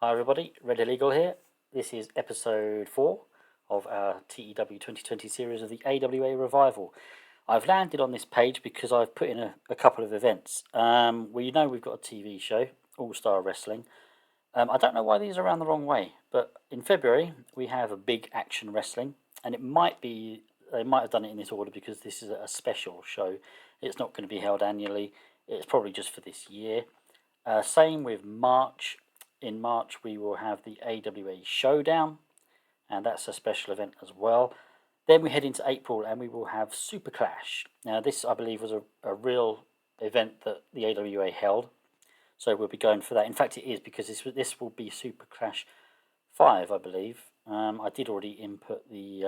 Hi everybody, Red Illegal here. This is episode 4 of our TEW2020 series of the AWA Revival. I've landed on this page because I've put in a couple of events. We know we've got a TV show, All Star Wrestling. I don't know why these are around the wrong way, but in February we have a big action wrestling, and they might have done it in this order because this is a special show. It's not going to be held annually, it's probably just for this year. Same with March. In March, we will have the AWA Showdown, and that's a special event as well. Then we head into April, and we will have Super Clash. Now, this, I believe, was a real event that the AWA held, so we'll be going for that. In fact, it is, because this will be Super Clash 5, I believe. I did already input the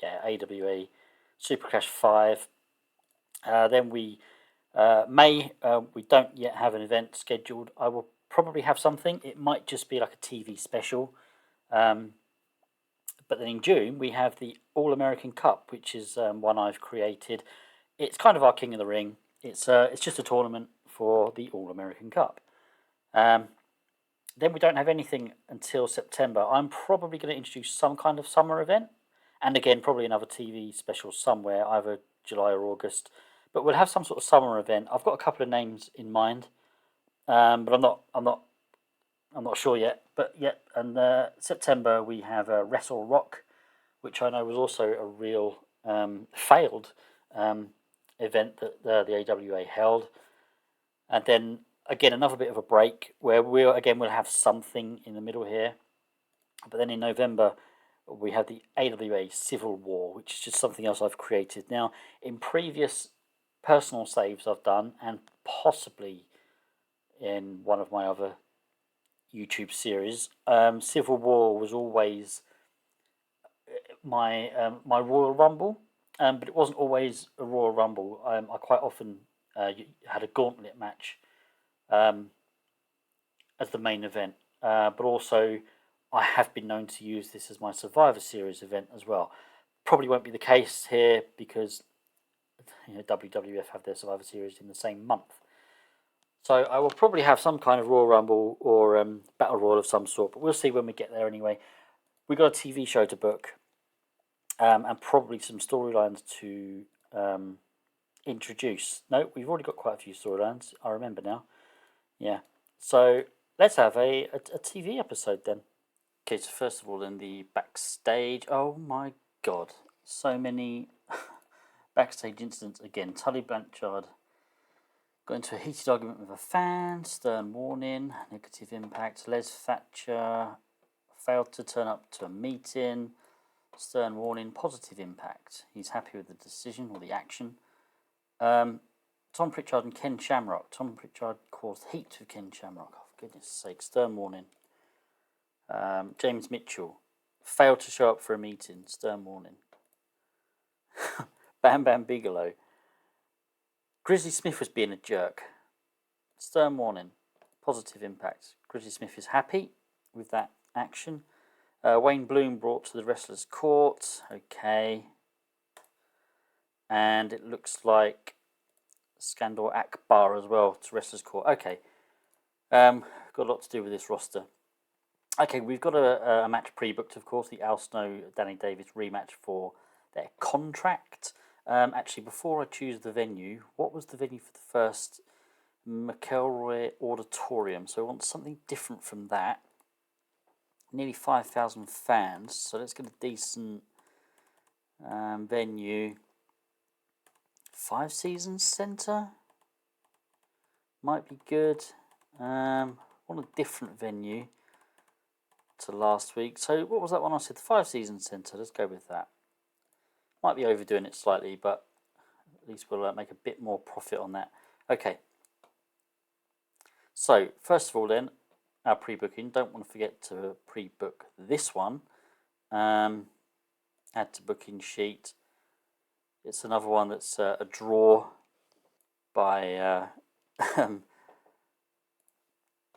AWA Super Clash 5. Then May, we don't yet have an event scheduled. I will probably have something. It might just be like a TV special. But then in June, we have the All-American Cup, which is one I've created. It's kind of our King of the Ring. It's just a tournament for the All-American Cup. Then we don't have anything until September. I'm probably going to introduce some kind of summer event. And again, probably another TV special somewhere, either July or August. But we'll have some sort of summer event. I've got a couple of names in mind, but I'm not sure yet. But yeah, and September we have Wrestle Rock, which I know was also a real failed event that the AWA held. And then again another bit of a break where we'll have something in the middle here. But then in November we have the AWA Civil War, which is just something else I've created. Now, in previous personal saves I've done, and possibly in one of my other YouTube series, Civil War was always my Royal Rumble, but it wasn't always a Royal Rumble. I quite often had a gauntlet match as the main event, but also I have been known to use this as my Survivor Series event as well. Probably won't be the case here because WWF have their Survivor Series in the same month. So I will probably have some kind of Royal Rumble or Battle Royal of some sort, but we'll see when we get there anyway. We've got a TV show to book and probably some storylines to introduce. No, we've already got quite a few storylines, I remember now. Yeah, so let's have a TV episode then. Okay, so first of all, in the backstage, oh my god, so many backstage incidents again. Tully Blanchard got into a heated argument with a fan, stern warning, negative impact. Les Thatcher failed to turn up to a meeting, stern warning, positive impact. He's happy with the decision or the action. Tom Pritchard and Ken Shamrock. Tom Pritchard caused heat with Ken Shamrock. Oh, for goodness sake, stern warning. James Mitchell failed to show up for a meeting, stern warning. Bam Bam Bigelow. Grizzly Smith was being a jerk, stern warning, positive impact. Grizzly Smith is happy with that action. Wayne Bloom brought to the wrestler's court, okay. And it looks like Skandor Akbar as well to wrestler's court, okay. Got a lot to do with this roster. Okay, we've got a match pre-booked, of course, the Al Snow Danny Davis rematch for their contract. Actually, before I choose the venue, what was the venue for the first? McElroy Auditorium. So I want something different from that. Nearly 5,000 fans, so let's get a decent venue. Five Seasons Centre might be good. Want a different venue to last week. So what was that one I said? The Five Seasons Centre. Let's go with that. Might be overdoing it slightly, but at least we'll make a bit more profit on that. Okay. So first of all, then our pre-booking. Don't want to forget to pre-book this one. Add to booking sheet. It's another one that's a draw by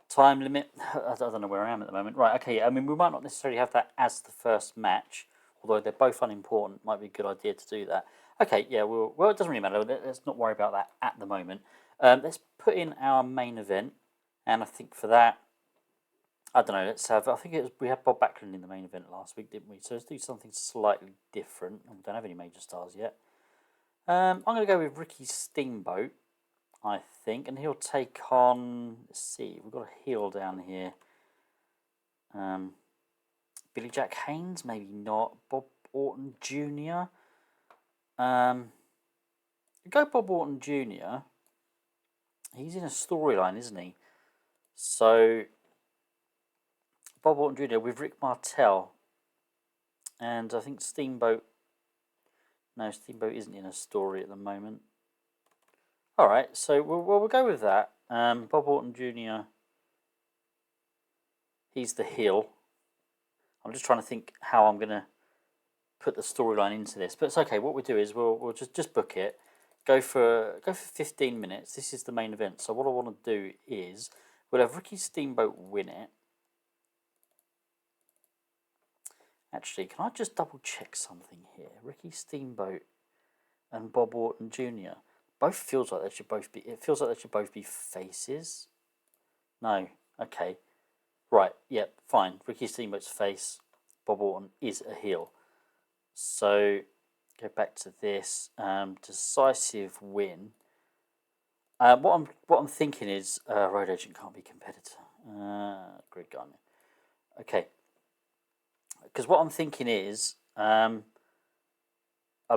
time limit. I don't know where I am at the moment. Right, okay, I mean, we might not necessarily have that as the first match, although they're both unimportant. Might be a good idea to do that. Okay, yeah, well, it doesn't really matter. Let's not worry about that at the moment. Let's put in our main event, and I think for that, I don't know. Let's have. I think it was, we had Bob Backlund in the main event last week, didn't we? So let's do something slightly different. We don't have any major stars yet. I'm going to go with Ricky Steamboat, I think, and he'll take on. Let's see, we've got a heel down here. Billy Jack Haynes, maybe not. Bob Orton Jr. Go Bob Orton Jr. He's in a storyline, isn't he? So Bob Orton Jr. with Rick Martel, and I think Steamboat. No, Steamboat isn't in a story at the moment. All right, so we'll go with that. Bob Orton Jr. He's the heel. I'm just trying to think how I'm gonna put the storyline into this, but it's okay. What we'll do is we'll just book it. Go for 15 minutes. This is the main event. So what I want to do is we'll have Ricky Steamboat win it. Actually, can I just double check something here? Ricky Steamboat and Bob Orton Jr. Both feels like they should both be. It feels like they should both be faces. No. Okay. Right. Yep. Fine. Ricky Steamboat's face. Bob Orton is a heel. So go back to this. Decisive win. What I'm thinking is Road Agent can't be competitor. Greg Garner. Okay. Because what I'm thinking is, I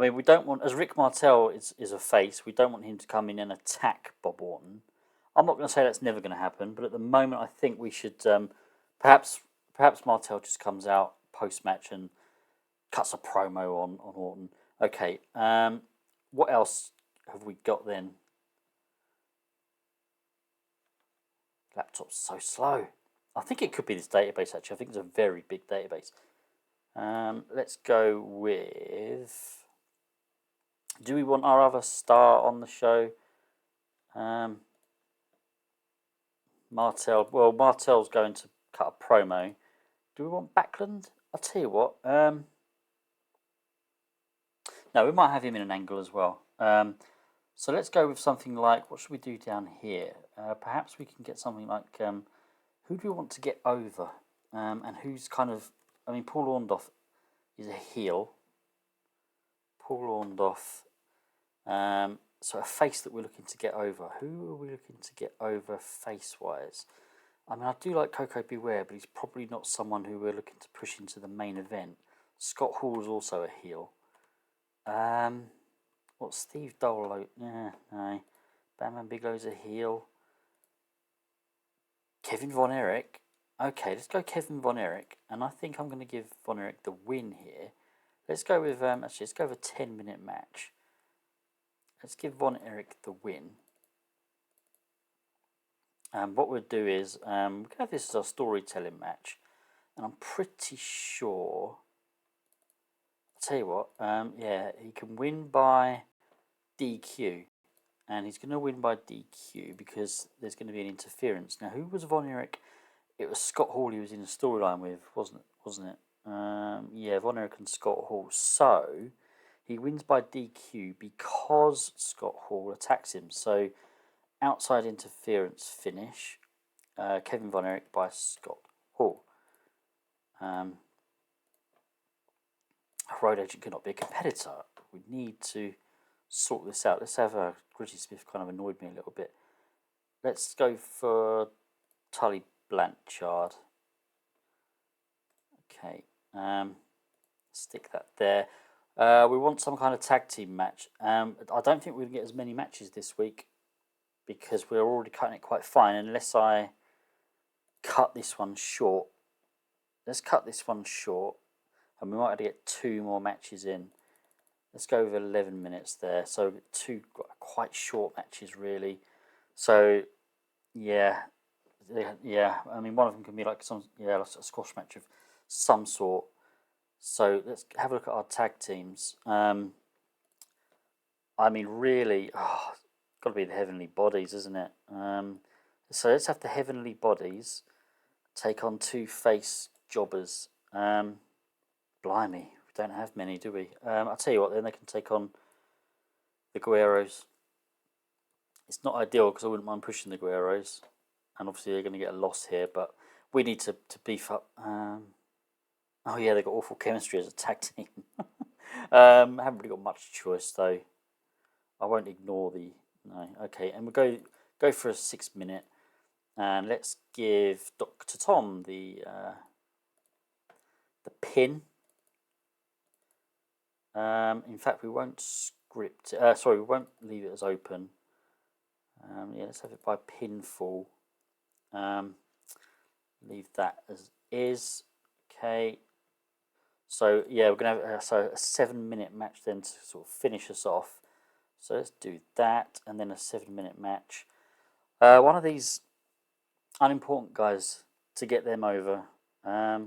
mean, we don't want, as Rick Martel is a face, we don't want him to come in and attack Bob Orton. I'm not going to say that's never going to happen, but at the moment, I think we should perhaps Martel just comes out post match and cuts a promo on Orton. Okay, what else have we got then? Laptop's so slow. I think it could be this database actually. I think it's a very big database. Let's go with. Do we want our other star on the show? Martel. Well, Martel's going to cut a promo. Do we want Backlund? I'll tell you what. No, we might have him in an angle as well. So let's go with something like, what should we do down here? Perhaps we can get something like, who do we want to get over? And who's kind of, I mean, Paul Orndorff is a heel. Paul Orndorff. So a face that we're looking to get over. Who are we looking to get over face-wise? I mean, I do like Coco Beware, but he's probably not someone who we're looking to push into the main event. Scott Hall is also a heel. What, Steve Dole? Yeah, no. Bam Bam Bigelow's a heel. Kevin Von Erich. Okay, let's go Kevin Von Erich. And I think I'm going to give Von Erich the win here. Let's go with, actually, let's go with a 10-minute match. Let's give Von Erich the win. What we'll do is, we can have this as our storytelling match. And I'm pretty sure, I'll tell you what, yeah, he can win by DQ. And he's going to win by DQ because there's going to be an interference. Now, who was Von Erich? It was Scott Hall he was in a storyline with, wasn't it? Yeah, Von Erich and Scott Hall. So, he wins by DQ because Scott Hall attacks him. So, outside interference finish. Kevin Von Erich by Scott Hall. Road Agent cannot be a competitor. We need to sort this out. Let's have Gritty Smith kind of annoyed me a little bit. Let's go for Tully Blanchard. Okay, stick that there. We want some kind of tag team match. I don't think we're going to get as many matches this week because we're already cutting it quite fine unless I cut this one short. Let's cut this one short and we might have to get 2 more matches in. Let's go with 11 minutes there. So 2 quite short matches really. So yeah. I mean, one of them can be like like a squash match of some sort. So let's have a look at our tag teams. I mean, really, got to be the Heavenly Bodies, isn't it? So let's have the Heavenly Bodies take on 2 face jobbers. Blimey, we don't have many, do we? I'll tell you what, then they can take on the Guerreros. It's not ideal because I wouldn't mind pushing the Guerreros. And obviously they're going to get a loss here, but we need to beef up. Oh yeah, they've got awful chemistry as a tag team. Haven't really got much choice though. I won't ignore the no. Okay, and we'll go for a 6 minute, and let's give Dr. Tom the pin. In fact, we won't script. Sorry, we won't leave it as open. Yeah, let's have it by pinfall. Leave that as is. Okay. So yeah, we're gonna have a 7 minute match then to sort of finish us off. So let's do that, and then a 7 minute match. One of these unimportant guys to get them over.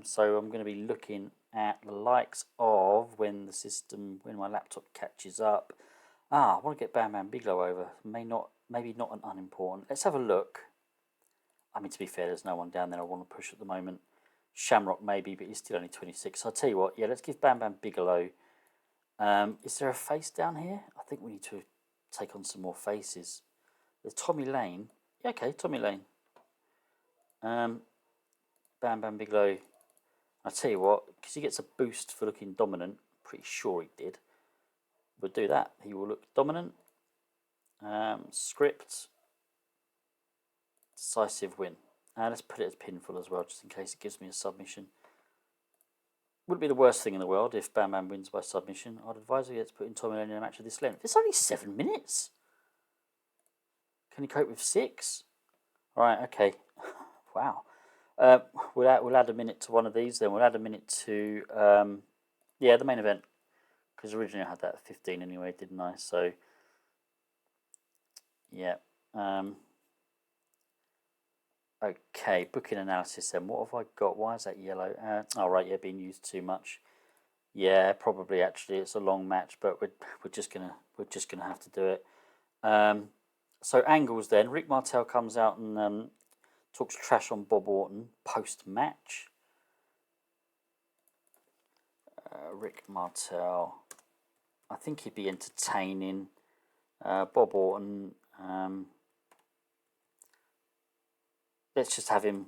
So I'm going to be looking at the likes of when my laptop catches up. I want to get Bam Bam Bigelow over. Maybe not an unimportant. Let's have a look. I mean, to be fair, there's no one down there I want to push at the moment. Shamrock maybe, but he's still only 26. So I'll tell you what, yeah, let's give Bam Bam Bigelow. Is there a face down here? I think we need to take on some more faces. There's Tommy Lane. Yeah, okay, Tommy Lane. Bam Bam Bigelow. I'll tell you what, because he gets a boost for looking dominant. Pretty sure he did. We'll do that. He will look dominant. Script. Decisive win. Let's put it as pinfall as well, just in case it gives me a submission. Wouldn't be the worst thing in the world if Bam Bam wins by submission. I'd advise you to put in Tommy Lane in a match of this length. It's only 7 minutes. Can he cope with 6? All right, okay. Wow. We'll add a minute to one of these, then we'll add a minute to the main event, because originally I had that at 15 anyway, didn't I? So yeah. Okay, booking analysis then. What have I got? Why is that yellow? Right, yeah, being used too much. Yeah, probably actually it's a long match, but we're just gonna have to do it. So angles then. Rick Martel comes out and talks trash on Bob Orton post match. Rick Martel. I think he'd be entertaining. Bob Orton. Let's just have him.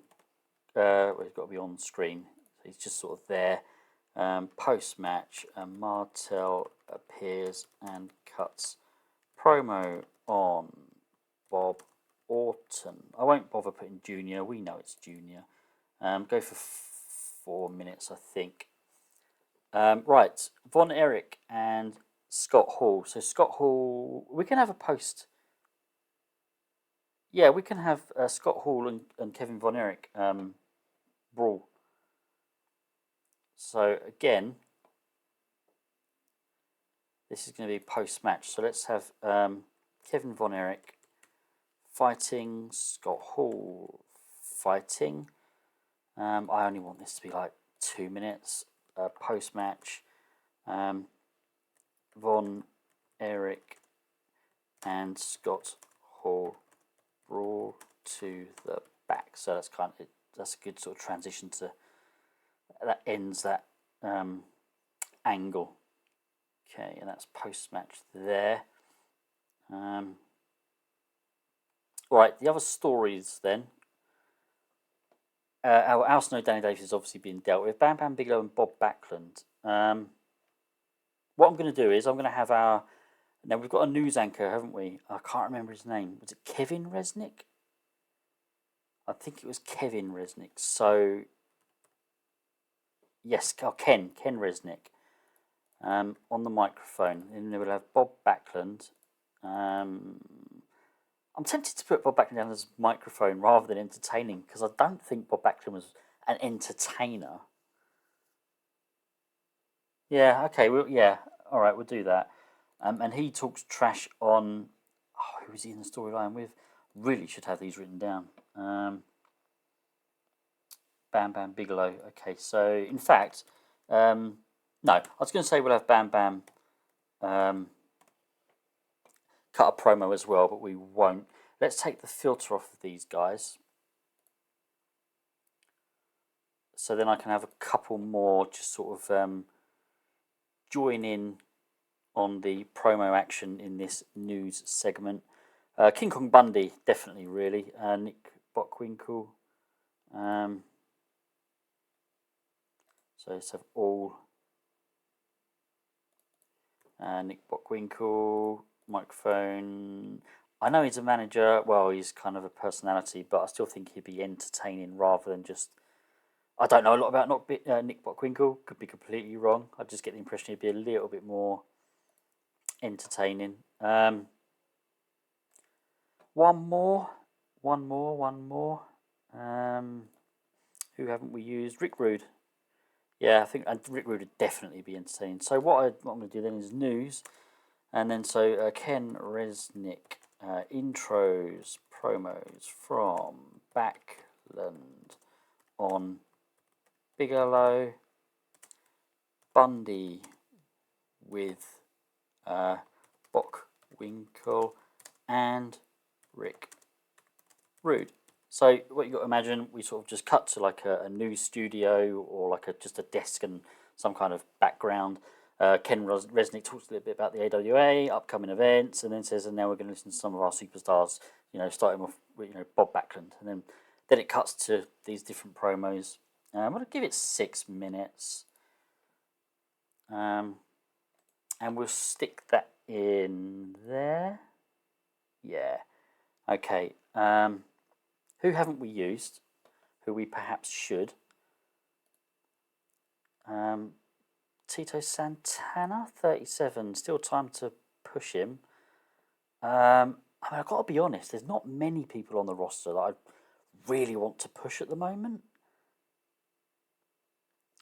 He's got to be on screen. So he's just sort of there. Post match, Martel appears and cuts promo on Bob Orton. I won't bother putting Junior. We know it's Junior. Go for 4 minutes, I think. Right, Von Erich and Scott Hall. So Scott Hall, we can have a post. Yeah, we can have Scott Hall and Kevin Von Erich brawl. So again, this is going to be post-match. So let's have Kevin Von Erich fighting Scott Hall fighting. I only want this to be like 2 minutes. Post-match, Von Erich and Scott Hall brawl to the back. So that's a good sort of transition to that ends that angle. Okay, and that's post match there. Right, the other stories then. Our Al Snow, Danny Davis has obviously been dealt with. Bam Bam Bigelow and Bob Backlund. What I'm going to do is I'm going to have now we've got a news anchor, haven't we? I can't remember his name. Was it Kevin Resnick? I think it was Kevin Resnick. So yes, Ken Resnick on the microphone. And then we'll have Bob Backlund. I'm tempted to put Bob Backlund down as microphone rather than entertaining, because I don't think Bob Backlund was an entertainer. Yeah, okay, all right, we'll do that. And he talks trash on. Who was he in the storyline with? Really should have these written down. Bam Bam Bigelow. Okay, so in fact, no, I was going to say we'll have Bam Bam cut a promo as well, but we won't. Let's take the filter off of these guys. So then I can have a couple more just sort of join in on the promo action in this news segment. King Kong Bundy, definitely, really. Nick Bockwinkel. So let's have all. Nick Bockwinkel, microphone. I know he's a manager. Well, he's kind of a personality, but I still think he'd be entertaining rather than just. I don't know a lot about Nick Bockwinkel. Could be completely wrong. I just get the impression he'd be a little bit more entertaining. One more. Who haven't we used? Rick Rude. Yeah, I think Rick Rude would definitely be entertaining. So what I'm going to do then is news, and then so Ken Resnick, intros, promos from Backland on Bigelow, Bundy with Bockwinkel, and Rick Rude. So what you got to imagine, we sort of just cut to like a news studio or like just a desk and some kind of background. Ken Resnick talks a little bit about the AWA, upcoming events, and then says, and now we're going to listen to some of our superstars, starting off with, Bob Backlund. And then it cuts to these different promos. I'm going to give it 6 minutes. And we'll stick that in there. Yeah. Okay. Who haven't we used? Who we perhaps should? Tito Santana, 37. Still time to push him. I've got to be honest. There's not many people on the roster that I really want to push at the moment.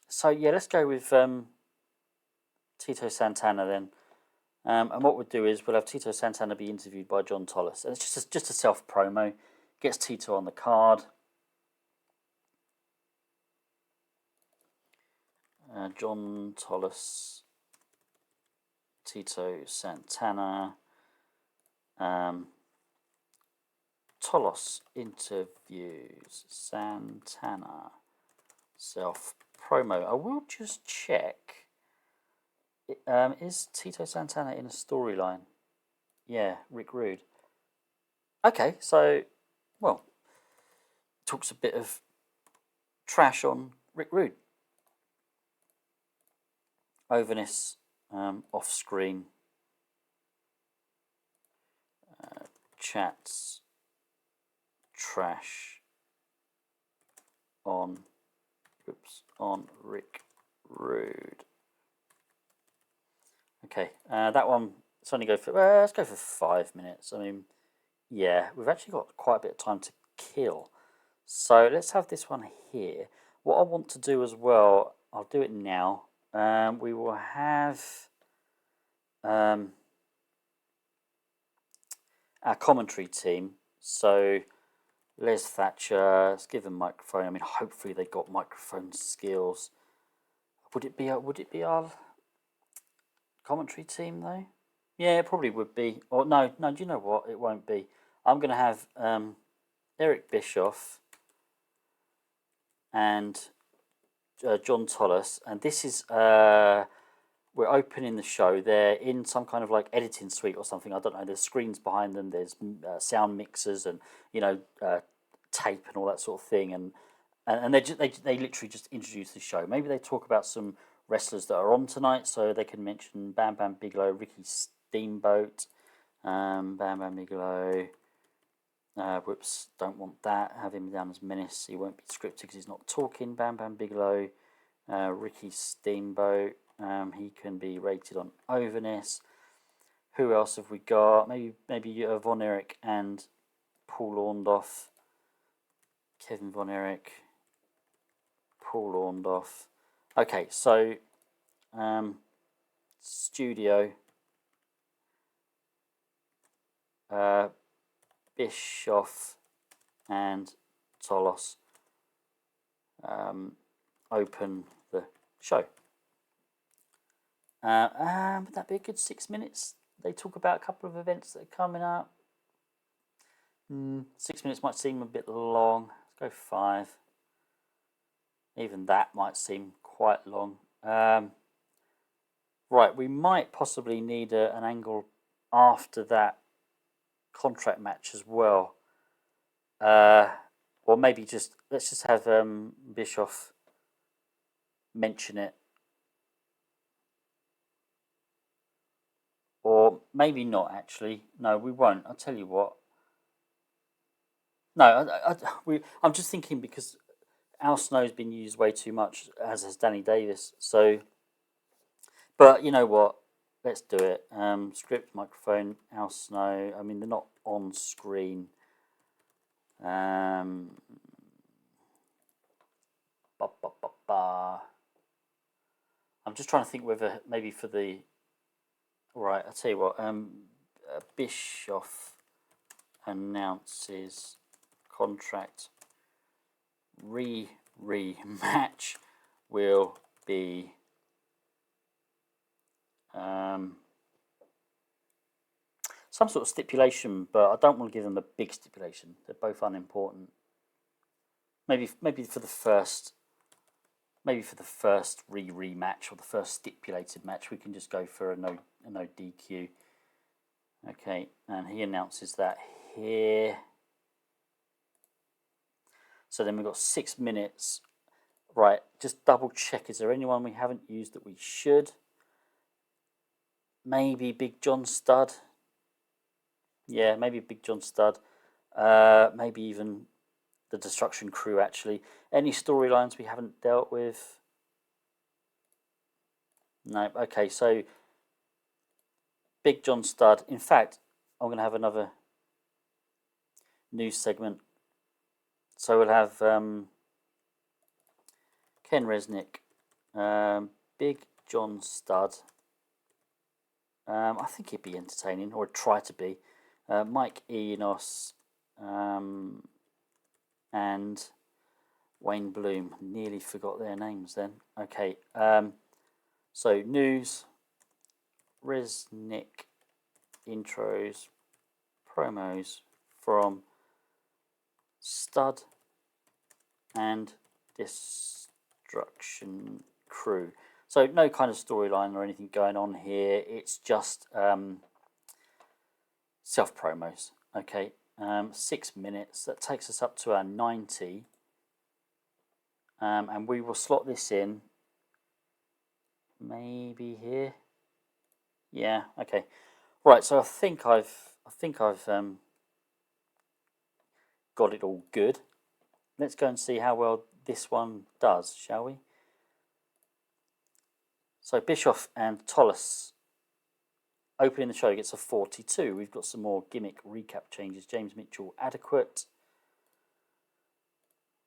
So yeah, let's go with Tito Santana then. And what we'll do is we'll have Tito Santana be interviewed by John Tollis, and it's just a self promo. Gets Tito on the card. John Tollis, Tito Santana. Tollos interviews Santana. Self promo. I will just check. Is Tito Santana in a storyline? Yeah, Rick Rude. Okay, so, well, talks a bit of trash on Rick Rude. Overness off screen. Chats trash on Rick Rude. Okay, that one. Let's only go for let's go for 5 minutes. I mean, yeah, we've actually got quite a bit of time to kill. So let's have this one here. What I want to do as well, I'll do it now. We will have our commentary team. So Les Thatcher, let's give them a microphone. I mean, hopefully they've got microphone skills. Would it be our commentary team though? Yeah, it probably would be. Or no. Do you know what? It won't be. I'm going to have Eric Bischoff and John Tollis, and this is we're opening the show. They're in some kind of like editing suite or something. I don't know. There's screens behind them. There's sound mixers and tape and all that sort of thing. And they literally just introduce the show. Maybe they talk about some wrestlers that are on tonight, so they can mention Bam Bam Bigelow, Ricky Steamboat, Bam Bam Bigelow. Whoops, don't want that. Have him down as Menace. He won't be scripted because he's not talking. Bam Bam Bigelow, Ricky Steamboat. He can be rated on overness. Who else have we got? Maybe Von Erich and Paul Orndorff. Kevin Von Erich, Paul Orndorff. Okay, so studio. Bischoff and Tolos open the show. Would that be a good 6 minutes? They talk about a couple of events that are coming up. 6 minutes might seem a bit long. Let's go 5. Even that might seem quite long. Right, we might possibly need an angle after that contract match as well. Or maybe let's just have Bischoff mention it. Or maybe not, actually. No, we won't. I'll tell you what. No, I'm just thinking because Al Snow's been used way too much, as has Danny Davis. So, but you know what? Let's do it. Script, microphone, Al Snow. I mean, they're not on screen. Ba, ba, ba, ba. I'm just trying to think whether maybe for the. Right, I'll tell you what. Bischoff announces contract rematch will be some sort of stipulation, but I don't want to give them a big stipulation. They're both unimportant. Maybe for the first rematch or the first stipulated match, we can just go for a no DQ. Okay, and he announces that here. So then we've got 6 minutes. Right, just double check. Is there anyone we haven't used that we should? Maybe Big John Studd. Yeah, maybe Big John Studd. Maybe even the Destruction Crew, actually. Any storylines we haven't dealt with? No. Okay, so Big John Studd. In fact, I'm going to have another news segment. So we'll have Ken Resnick, Big John Studd. I think he'd be entertaining, or try to be. Mike Enos and Wayne Bloom. Nearly forgot their names then. Okay, so news, Resnick, intros, promos from Studd and Destruction Crew. So no kind of storyline or anything going on here. It's just self promos. Okay, 6 minutes. That takes us up to our 90, and we will slot this in. Maybe here. Yeah. Okay. Right. So I think I've got it all good. Let's go and see how well this one does, shall we? So Bischoff and Tolles opening the show gets a 42. We've got some more gimmick recap changes. James Mitchell adequate.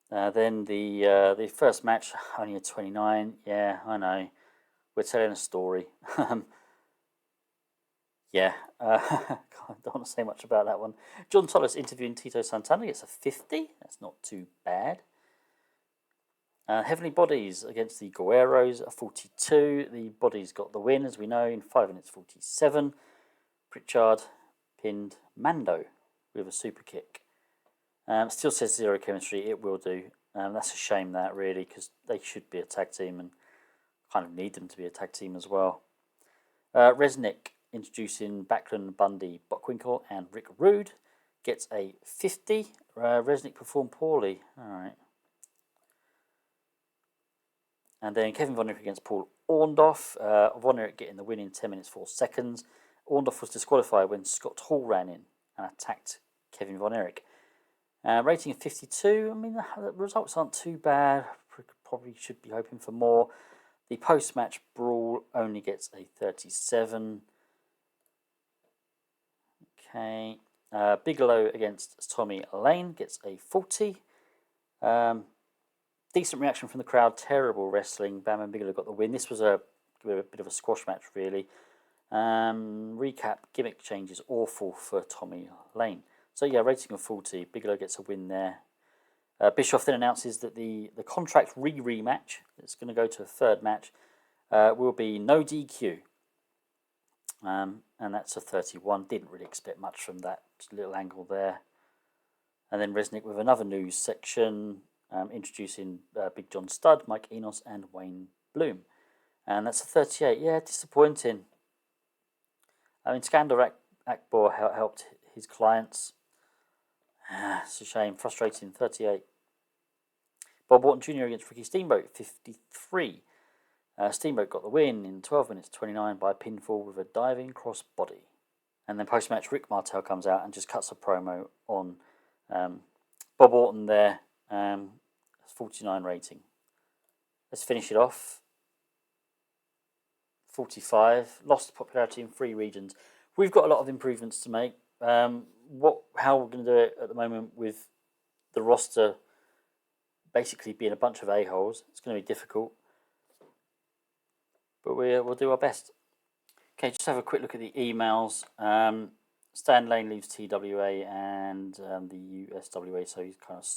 Then the first match only a 29. Yeah, I know. We're telling a story. Yeah, I don't want to say much about that one. John Tolles interviewing Tito Santana gets a 50. That's not too bad. Heavenly Bodies against the Guerreros, a 42. The Bodies got the win, as we know, in 5 minutes 47. Pritchard pinned Mando with a super kick. Still says zero chemistry. It will do. That's a shame, that, really, because they should be a tag team and kind of need them to be a tag team as well. Resnick introducing Backlund, Bundy, Bockwinkel, and Rick Rude gets a 50. Resnick performed poorly. All right. And then Kevin Von Erich against Paul Orndorff. Von Erich getting the win in 10 minutes 4 seconds. Orndorff was disqualified when Scott Hall ran in and attacked Kevin Von Erich. Rating of 52. I mean, the results aren't too bad. Probably should be hoping for more. The post-match brawl only gets a 37. Okay. Bigelow against Tommy Lane gets a 40. Decent reaction from the crowd. Terrible wrestling. Bam and Bigelow got the win. This was a bit of a squash match, really. Recap, gimmick changes awful for Tommy Lane. So yeah, rating of 40. Bigelow gets a win there. Bischoff then announces that the contract rematch, it's going to go to a third match, will be no DQ. And that's a 31. Didn't really expect much from that little angle there. And then Resnick with another news section, introducing Big John Studd, Mike Enos, and Wayne Bloom. And that's a 38. Yeah, disappointing. I mean, Skandar Akbar helped his clients. It's a shame. Frustrating. 38. Bob Orton Jr. against Ricky Steamboat. 53. Steamboat got the win in 12 minutes 29 by pinfall with a diving crossbody. And then post-match, Rick Martel comes out and just cuts a promo on Bob Orton there. 49 rating. Let's finish it off. 45. Lost popularity in 3 regions. We've got a lot of improvements to make. How we're going to do it at the moment with the roster basically being a bunch of a-holes, it's going to be difficult. But we'll do our best. Okay, just have a quick look at the emails. Stan Lane leaves TWA and the USWA, so he's kind of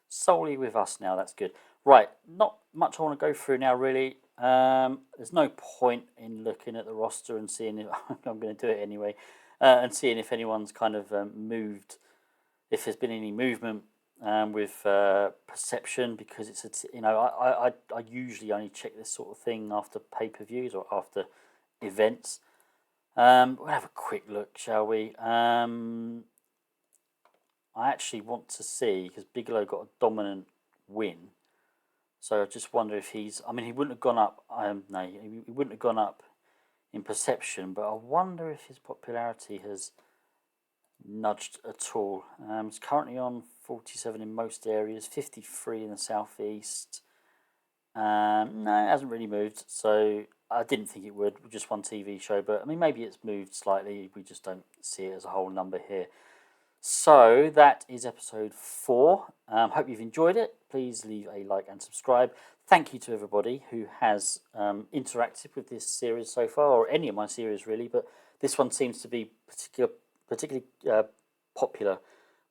solely with us now. That's good. Right, not much I want to go through now, really. There's no point in looking at the roster and seeing if I'm going to do it anyway, and seeing if anyone's kind of moved, if there's been any movement with perception, because it's I usually only check this sort of thing after pay-per-views or after events. We'll have a quick look, shall we? I actually want to see, because Bigelow got a dominant win, so I just wonder if he's. I mean, he wouldn't have gone up. No, he wouldn't have gone up in perception, but I wonder if his popularity has nudged at all. He's currently on 47 in most areas, 53 in the southeast. No, it hasn't really moved, so I didn't think it would. Just one TV show, but I mean, maybe it's moved slightly. We just don't see it as a whole number here. So that is episode 4. Hope you've enjoyed it. Please leave a like and subscribe. Thank you to everybody who has interacted with this series so far, or any of my series really, but this one seems to be particularly popular,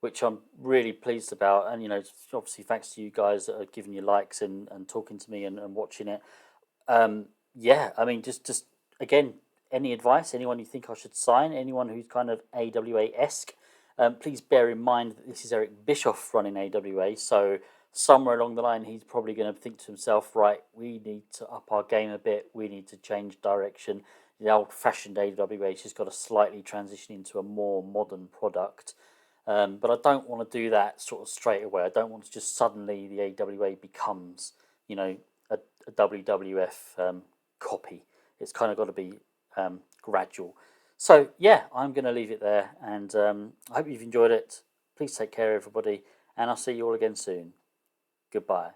which I'm really pleased about. And obviously thanks to you guys that are giving you likes and talking to me and watching it. Yeah, I mean, just again, any advice, anyone you think I should sign, anyone who's kind of AWA-esque, please bear in mind that this is Eric Bischoff running AWA, so somewhere along the line he's probably going to think to himself, right, we need to up our game a bit, we need to change direction. The old-fashioned AWA has just got to slightly transition into a more modern product. But I don't want to do that sort of straight away. I don't want to just suddenly the AWA becomes, a WWF copy. It's kind of got to be gradual. So, yeah, I'm going to leave it there. And I hope you've enjoyed it. Please take care, everybody. And I'll see you all again soon. Goodbye.